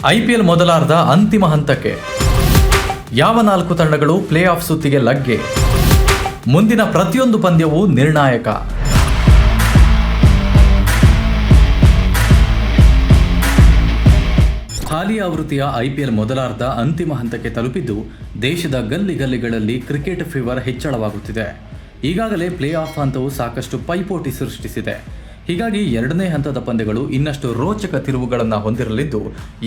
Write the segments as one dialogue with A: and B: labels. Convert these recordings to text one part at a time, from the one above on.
A: IPL ಮೊದಲಾರ್ಧ ಅಂತಿಮ ಹಂತಕ್ಕೆ ಯಾವ 4 ತಂಡಗಳು ಪ್ಲೇ ಆಫ್ ಸುತ್ತಿಗೆ ಲಗ್ಗೆ. ಮುಂದಿನ ಪ್ರತಿಯೊಂದು ಪಂದ್ಯವೂ ನಿರ್ಣಾಯಕ. ಹಾಲಿ ಆವೃತ್ತಿಯ ಐಪಿಎಲ್ ಮೊದಲಾರ್ಧ ಅಂತಿಮ ಹಂತಕ್ಕೆ ತಲುಪಿದ್ದು ದೇಶದ ಗಲ್ಲಿಗಳಲ್ಲಿ ಕ್ರಿಕೆಟ್ ಫೀವರ್ ಹೆಚ್ಚಳವಾಗುತ್ತಿದೆ. ಈಗಾಗಲೇ ಪ್ಲೇ ಆಫ್ ಹಂತವು ಸಾಕಷ್ಟು ಪೈಪೋಟಿ ಸೃಷ್ಟಿಸಿದೆ. ಹೀಗಾಗಿ ಎರಡನೇ ಹಂತದ ಪಂದ್ಯಗಳು ಇನ್ನಷ್ಟು ರೋಚಕ ತಿರುವುಗಳನ್ನು ಹೊಂದಿರಲಿದ್ದು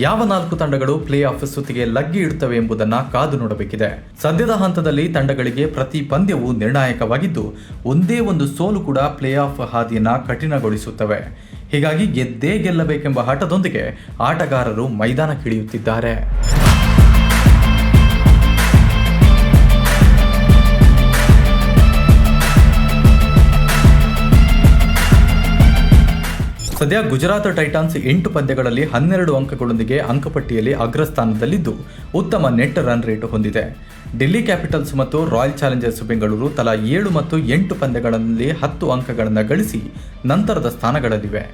A: ಯಾವ 4 ತಂಡಗಳು ಪ್ಲೇ ಆಫ್ ಸುತ್ತಿಗೆ ಲಗ್ಗಿ ಇಡುತ್ತವೆ ಎಂಬುದನ್ನು ಕಾದು ನೋಡಬೇಕಿದೆ. ಸದ್ಯದ ಹಂತದಲ್ಲಿ ತಂಡಗಳಿಗೆ ಪ್ರತಿ ಪಂದ್ಯವೂ ನಿರ್ಣಾಯಕವಾಗಿದ್ದು ಒಂದೇ ಒಂದು ಸೋಲು ಕೂಡ ಪ್ಲೇ ಆಫ್ ಹಾದಿಯನ್ನು ಕಠಿಣಗೊಳಿಸುತ್ತವೆ. ಹೀಗಾಗಿ ಗೆದ್ದೇ ಗೆಲ್ಲಬೇಕೆಂಬ ಹಠದೊಂದಿಗೆ ಆಟಗಾರರು ಮೈದಾನಕ್ಕಿಳಿಯುತ್ತಿದ್ದಾರೆ. ಸದ್ಯ ಗುಜರಾತ್ ಟೈಟಾನ್ಸ್ 8 ಪಂದ್ಯಗಳಲ್ಲಿ 12 ಅಂಕಗಳೊಂದಿಗೆ ಅಂಕಪಟ್ಟಿಯಲ್ಲಿ ಅಗ್ರಸ್ಥಾನದಲ್ಲಿದ್ದು ಉತ್ತಮ ನೆಟ್ ರನ್ ರೇಟ್ ಹೊಂದಿದೆ. ಡೆಲ್ಲಿ ಕ್ಯಾಪಿಟಲ್ಸ್ ಮತ್ತು ರಾಯಲ್ ಚಾಲೆಂಜರ್ಸ್ ಬೆಂಗಳೂರು ತಲಾ 7 ಮತ್ತು 8 ಪಂದ್ಯಗಳಲ್ಲಿ 10 ಅಂಕಗಳನ್ನು ಗಳಿಸಿ ನಂತರದ ಸ್ಥಾನಗಳಲ್ಲಿವೆ.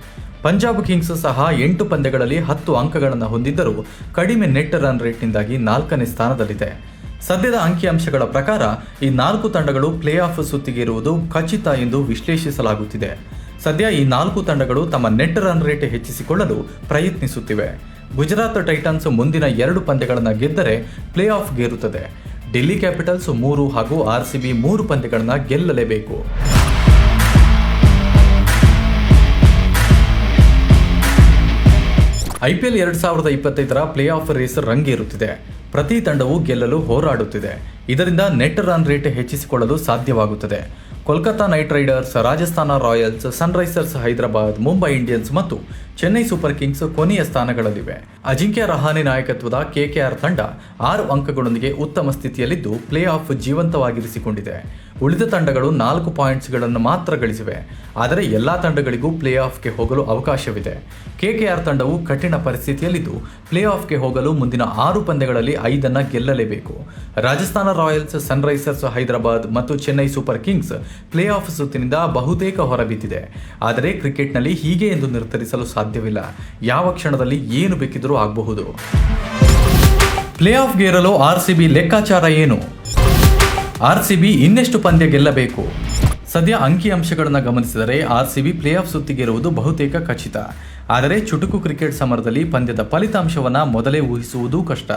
A: ಪಂಜಾಬ್ ಕಿಂಗ್ಸ್ ಸಹ 8 ಪಂದ್ಯಗಳಲ್ಲಿ 10 ಅಂಕಗಳನ್ನು ಹೊಂದಿದ್ದರೂ ಕಡಿಮೆ ನೆಟ್ ರನ್ ರೇಟ್ನಿಂದಾಗಿ 4ನೇ ಸ್ಥಾನದಲ್ಲಿದೆ. ಸದ್ಯದ ಅಂಕಿಅಂಶಗಳ ಪ್ರಕಾರ ಈ 4 ತಂಡಗಳು ಪ್ಲೇ ಆಫ್ ಸುತ್ತಿಗೆ ಇರುವುದು ಖಚಿತ ಎಂದು ವಿಶ್ಲೇಷಿಸಲಾಗುತ್ತಿದೆ. ಸದ್ಯ ಈ 4 ತಂಡಗಳು ತಮ್ಮ ನೆಟ್ ರನ್ ರೇಟ್ ಹೆಚ್ಚಿಸಿಕೊಳ್ಳಲು ಪ್ರಯತ್ನಿಸುತ್ತಿವೆ. ಗುಜರಾತ್ ಟೈಟನ್ಸ್ ಮುಂದಿನ 2 ಪಂದ್ಯಗಳನ್ನು ಗೆದ್ದರೆ ಪ್ಲೇ ಆಫ್ಗೇರುತ್ತದೆ. ಡೆಲ್ಲಿ ಕ್ಯಾಪಿಟಲ್ಸ್ 3 ಹಾಗೂ ಆರ್ಸಿಬಿ 3 ಪಂದ್ಯಗಳನ್ನು ಗೆಲ್ಲಲೇಬೇಕು. ಐಪಿಎಲ್ 2025ರ ಪ್ಲೇ ಆಫ್ ರೇಸ್ ರಂಗೇರುತ್ತಿದೆ. ಪ್ರತಿ ತಂಡವು ಗೆಲ್ಲಲು ಹೋರಾಡುತ್ತಿದೆ. ಇದರಿಂದ ನೆಟ್ ರನ್ ರೇಟ್ ಹೆಚ್ಚಿಸಿಕೊಳ್ಳಲು ಸಾಧ್ಯವಾಗುತ್ತದೆ. Kolkata night Riders, Rajasthan Royals, Sunrisers Hyderabad, Mumbai Indians ಮತ್ತು ಚೆನ್ನೈ ಸೂಪರ್ ಕಿಂಗ್ಸ್ ಕೊನೆಯ ಸ್ಥಾನಗಳಲ್ಲಿವೆ. ಅಜಿಂಕ್ಯ ರಹಾನೆ ನಾಯಕತ್ವದ ಕೆಕೆಆರ್ ತಂಡ 6 ಅಂಕಗಳೊಂದಿಗೆ ಉತ್ತಮ ಸ್ಥಿತಿಯಲ್ಲಿದ್ದು ಪ್ಲೇ ಆಫ್ ಜೀವಂತವಾಗಿರಿಸಿಕೊಂಡಿದೆ. ಉಳಿದ ತಂಡಗಳು 4 ಪಾಯಿಂಟ್ಸ್ಗಳನ್ನು ಮಾತ್ರ ಗಳಿಸಿವೆ. ಆದರೆ ಎಲ್ಲಾ ತಂಡಗಳಿಗೂ ಪ್ಲೇ ಆಫ್ಗೆ ಹೋಗಲು ಅವಕಾಶವಿದೆ. ಕೆಕೆಆರ್ ತಂಡವು ಕಠಿಣ ಪರಿಸ್ಥಿತಿಯಲ್ಲಿದ್ದು ಪ್ಲೇ ಆಫ್ಗೆ ಹೋಗಲು ಮುಂದಿನ 6 ಪಂದ್ಯಗಳಲ್ಲಿ 5 ಗೆಲ್ಲಲೇಬೇಕು. ರಾಜಸ್ಥಾನ ರಾಯಲ್ಸ್, ಸನ್ರೈಸರ್ಸ್ ಹೈದರಾಬಾದ್ ಮತ್ತು Chennai Super Kings playoff ಸುತ್ತಿನಿಂದ ಬಹುತೇಕ ಹೊರಬಿದ್ದಿದೆ. ಆದರೆ ಕ್ರಿಕೆಟ್ನಲ್ಲಿ ಹೀಗೆ ಎಂದು ನಿರ್ಧರಿಸಲು ಸಾಧ್ಯವಿಲ್ಲ. ಯಾವ ಕ್ಷಣದಲ್ಲಿ ಏನು ಬೇಕಿದ್ರೂ ಆಗಬಹುದು. ಪ್ಲೇ ಆಫ್ಗೇರಲು ಆರ್ಸಿಬಿ ಲೆಕ್ಕಾಚಾರ ಏನು? ಆರ್ಸಿಬಿ ಇನ್ನೆಷ್ಟು ಪಂದ್ಯ ಗೆಲ್ಲಬೇಕು? ಸದ್ಯ ಅಂಕಿಅಂಶಗಳನ್ನು ಗಮನಿಸಿದರೆ ಆರ್ಸಿಬಿ ಪ್ಲೇ ಆಫ್ ಸುತ್ತಿಗೇರುವುದು ಬಹುತೇಕ ಖಚಿತ. ಆದರೆ ಚುಟುಕು ಕ್ರಿಕೆಟ್ ಸಮರದಲ್ಲಿ ಪಂದ್ಯದ ಫಲಿತಾಂಶವನ್ನು ಮೊದಲೇ ಊಹಿಸುವುದೂ ಕಷ್ಟ.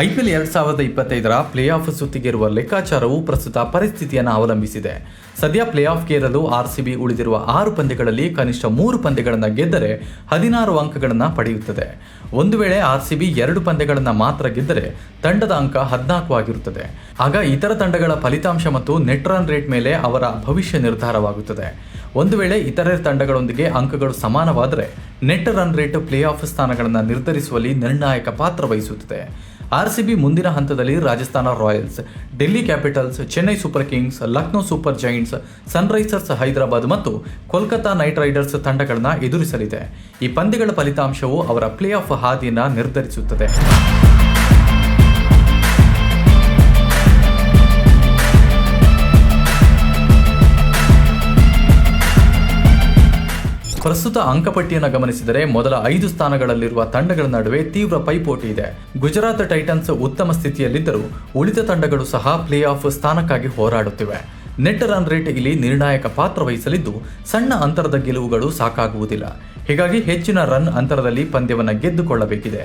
A: ಐಪಿಎಲ್ 2025ರ ಪ್ಲೇ ಆಫ್ ಸುತ್ತಿಗೇರುವ ಲೆಕ್ಕಾಚಾರವು ಪ್ರಸ್ತುತ ಪರಿಸ್ಥಿತಿಯನ್ನು ಅವಲಂಬಿಸಿದೆ. ಸದ್ಯ ಪ್ಲೇ ಆಫ್ಗೇರಲು ಆರ್ಸಿಬಿ ಉಳಿದಿರುವ 6 ಪಂದ್ಯಗಳಲ್ಲಿ ಕನಿಷ್ಠ 3 ಪಂದ್ಯಗಳನ್ನು ಗೆದ್ದರೆ 16 ಅಂಕಗಳನ್ನು ಪಡೆಯುತ್ತದೆ. ಒಂದು ವೇಳೆ ಆರ್ಸಿಬಿ 2 ಪಂದ್ಯಗಳನ್ನು ಮಾತ್ರ ಗೆದ್ದರೆ ತಂಡದ ಅಂಕ 14 ಆಗಿರುತ್ತದೆ. ಆಗ ಇತರ ತಂಡಗಳ ಫಲಿತಾಂಶ ಮತ್ತು ನೆಟ್ ರನ್ ರೇಟ್ ಮೇಲೆ ಅವರ ಭವಿಷ್ಯ ನಿರ್ಧಾರವಾಗುತ್ತದೆ. ಒಂದು ವೇಳೆ ಇತರೆ ತಂಡಗಳೊಂದಿಗೆ ಅಂಕಗಳು ಸಮಾನವಾದರೆ net run rate playoff ಸ್ಥಾನಗಳನ್ನು ನಿರ್ಧರಿಸುವಲ್ಲಿ ನಿರ್ಣಾಯಕ ಪಾತ್ರ ವಹಿಸುತ್ತದೆ. ಆರ್ಸಿಬಿ ಮುಂದಿನ ಹಂತದಲ್ಲಿ Rajasthan Royals, Delhi Capitals, Chennai Super Kings, Lucknow Super Giants, Sunrisers Hyderabad ಮತ್ತು ಕೋಲ್ಕತಾ ನೈಟ್ ರೈಡರ್ಸ್ ತಂಡಗಳನ್ನು ಎದುರಿಸಲಿದೆ. ಈ ಪಂದ್ಯಗಳ ಫಲಿತಾಂಶವು ಅವರ ಪ್ಲೇ ಆಫ್ ಹಾದಿಯನ್ನು ನಿರ್ಧರಿಸುತ್ತದೆ. ಪ್ರಸ್ತುತ ಅಂಕಪಟ್ಟಿಯನ್ನು ಗಮನಿಸಿದರೆ ಮೊದಲ 5 ಸ್ಥಾನಗಳಲ್ಲಿರುವ ತಂಡಗಳ ನಡುವೆ ತೀವ್ರ ಪೈಪೋಟಿ ಇದೆ. ಗುಜರಾತ್ ಟೈಟನ್ಸ್ ಉತ್ತಮ ಸ್ಥಿತಿಯಲ್ಲಿದ್ದರೂ ಉಳಿದ ತಂಡಗಳು ಸಹ ಪ್ಲೇ ಆಫ್ ಸ್ಥಾನಕ್ಕಾಗಿ ಹೋರಾಡುತ್ತಿವೆ. ನೆಟ್ ರನ್ ರೇಟ್ ಇಲ್ಲಿ ನಿರ್ಣಾಯಕ ಪಾತ್ರ ವಹಿಸಲಿದ್ದು ಸಣ್ಣ ಅಂತರದ ಗೆಲುವುಗಳು ಸಾಕಾಗುವುದಿಲ್ಲ. ಹೀಗಾಗಿ ಹೆಚ್ಚಿನ ರನ್ ಅಂತರದಲ್ಲಿ ಪಂದ್ಯವನ್ನು ಗೆದ್ದುಕೊಳ್ಳಬೇಕಿದೆ.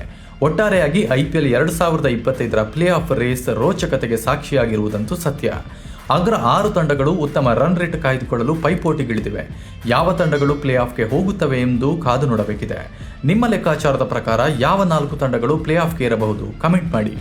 A: ಒಟ್ಟಾರೆಯಾಗಿ ಐಪಿಎಲ್ 2025ರ ಪ್ಲೇ ಆಫ್ ರೇಸ್ ರೋಚಕತೆಗೆ ಸಾಕ್ಷಿಯಾಗಿರುವುದಂತೂ ಸತ್ಯ. ಅಗ್ರ 6 ತಂಡಗಳು ಉತ್ತಮ ರನ್ ರೇಟ್ ಕಾಯ್ದುಕೊಳ್ಳಲು ಪೈಪೋಟಿಗಿಳಿದಿವೆ. ಯಾವ ತಂಡಗಳು ಪ್ಲೇ ಆಫ್ಗೆ ಹೋಗುತ್ತವೆ ಎಂದು ಕಾದು ನೋಡಬೇಕಿದೆ. ನಿಮ್ಮ ಲೆಕ್ಕಾಚಾರದ ಪ್ರಕಾರ ಯಾವ 4 ತಂಡಗಳು ಪ್ಲೇ ಆಫ್ಗೆ ಇರಬಹುದು? ಕಮೆಂಟ್ ಮಾಡಿ.